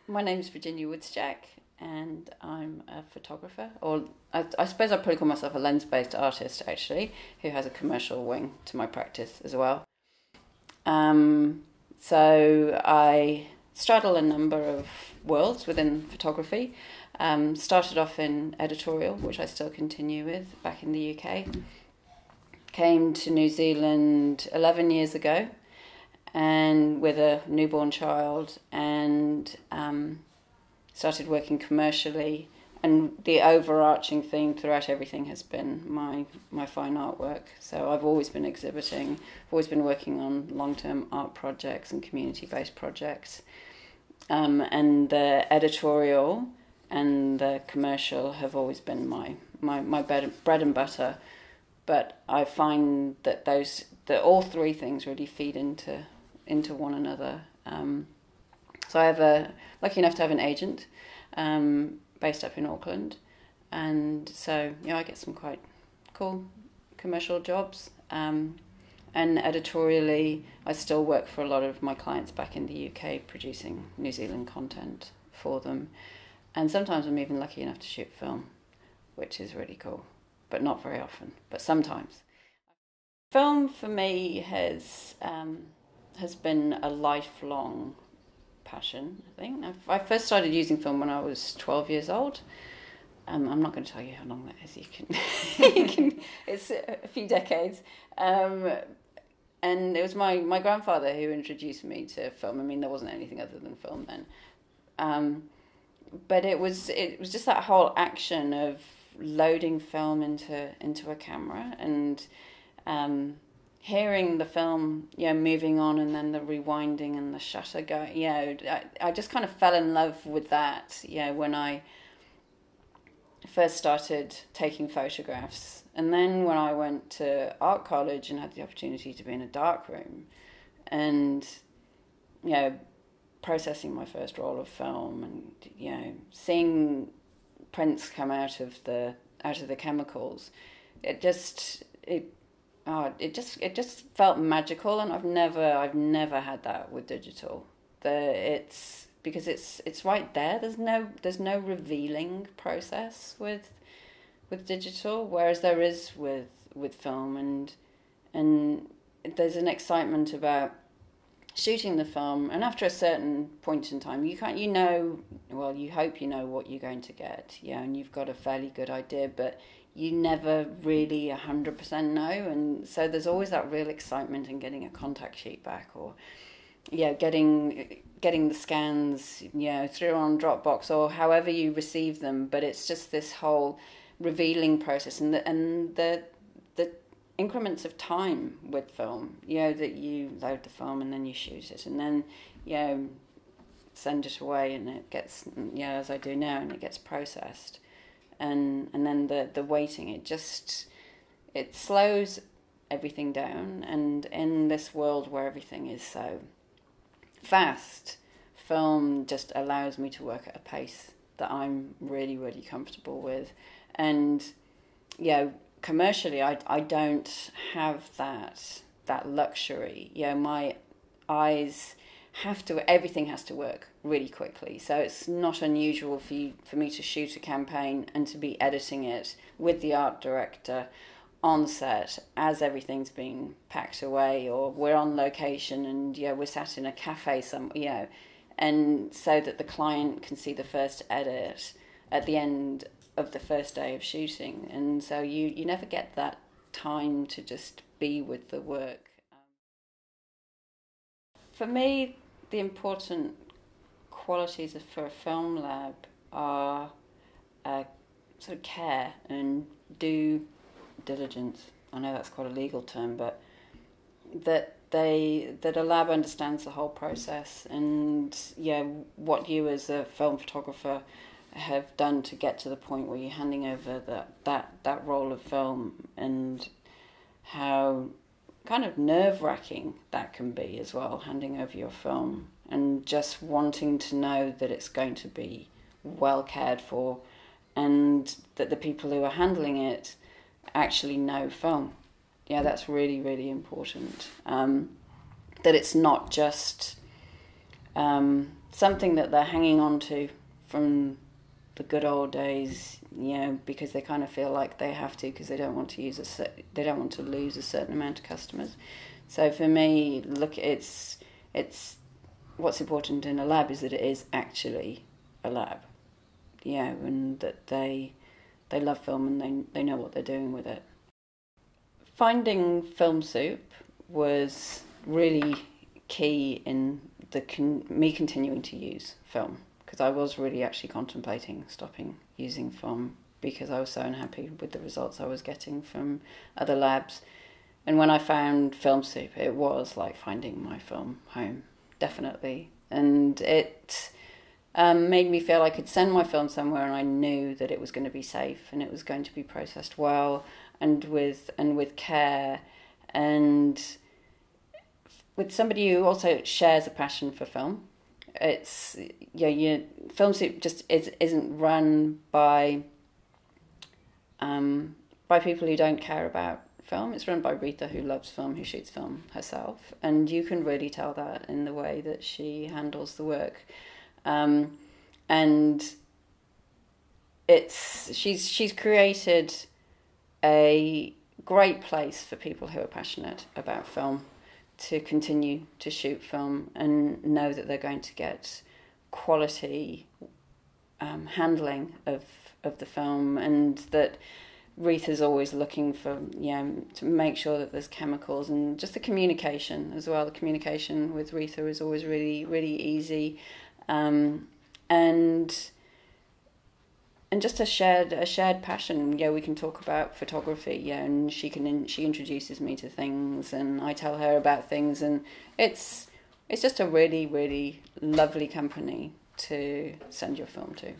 My name's Virginia Woodsjack, and I'm a photographer, or I suppose I'd probably call myself a lens-based artist, actually, who has a commercial wing to my practice as well. So I straddle a number of worlds within photography. Started off in editorial, which I still continue with back in the UK. Came to New Zealand 11 years ago, and with a newborn child, and started working commercially. And the overarching theme throughout everything has been my fine artwork. So I've always been exhibiting, always been working on long-term art projects and community-based projects. And the editorial and the commercial have always been my bread and butter. But I find that all three things really feed into one another. So I have lucky enough to have an agent based up in Auckland, and so I get some quite cool commercial jobs. And editorially, I still work for a lot of my clients back in the UK, producing New Zealand content for them. And sometimes I'm even lucky enough to shoot film, which is really cool, but not very often, but sometimes. Film for me has been a lifelong passion, I think. I first started using film when I was 12 years old. I'm not going to tell you how long that is. You can it's a few decades. And it was my grandfather who introduced me to film. I mean, there wasn't anything other than film then. But it was just that whole action of loading film into a camera and hearing the film, moving on, and then the rewinding and the shutter going. I just kind of fell in love with that. When I first started taking photographs, and then when I went to art college and had the opportunity to be in a darkroom, and processing my first roll of film, and seeing prints come out of the chemicals, it just felt magical, and I've never had that with digital. Because it's right there. There's no revealing process with digital, whereas there is with film, and there's an excitement about shooting the film, and after a certain point in time, you hope you know what you're going to get, and you've got a fairly good idea, but you never really 100% know, and so there's always that real excitement in getting a contact sheet back, or getting the scans through on Dropbox or however you receive them. But it's just this whole revealing process, and the increments of time with film, that you load the film and then you shoot it, and then send it away, and it gets as I do now, and it gets processed. And then the waiting, it slows everything down. And in this world where everything is so fast, film just allows me to work at a pace that I'm really, really comfortable with. And commercially, I don't have that luxury. My eyes everything has to work really quickly. So it's not unusual for me to shoot a campaign and to be editing it with the art director on set as everything's being packed away, or we're on location and we're sat in a cafe and so that the client can see the first edit at the end of the first day of shooting. And so you never get that time to just be with the work. For me, the important qualities for a film lab are sort of care and due diligence. I know that's quite a legal term, but that a lab understands the whole process, and what you as a film photographer have done to get to the point where you're handing over that roll of film, and how kind of nerve-wracking that can be as well, handing over your film and just wanting to know that it's going to be well cared for, and that the people who are handling it actually know film. That's really, really important. That it's not just something that they're hanging on to from the good old days, you know, because they kind of feel like they have to, because they don't want to lose a certain amount of customers. So for me, look, it's what's important in a lab is that it is actually a lab, you know, and that they love film and they know what they're doing with it. Finding Film Soup was really key in me continuing to use film, because I was really actually contemplating stopping using film because I was so unhappy with the results I was getting from other labs. And when I found Film Soup, it was like finding my film home, definitely. And it made me feel I could send my film somewhere and I knew that it was going to be safe and it was going to be processed well and with care, and with somebody who also shares a passion for film. It's Film Soup just isn't run by people who don't care about film. It's run by Reatha, who loves film, who shoots film herself, and you can really tell that in the way that she handles the work. And she's created a great place for people who are passionate about film to continue to shoot film and know that they're going to get quality handling of the film, and that Reatha's always looking for, to make sure that there's chemicals, and just the communication as well. The communication with Reatha is always really, really easy, and just a shared passion. We can talk about photography, and she introduces me to things, and I tell her about things, and it's just a really, really lovely company to send your film to.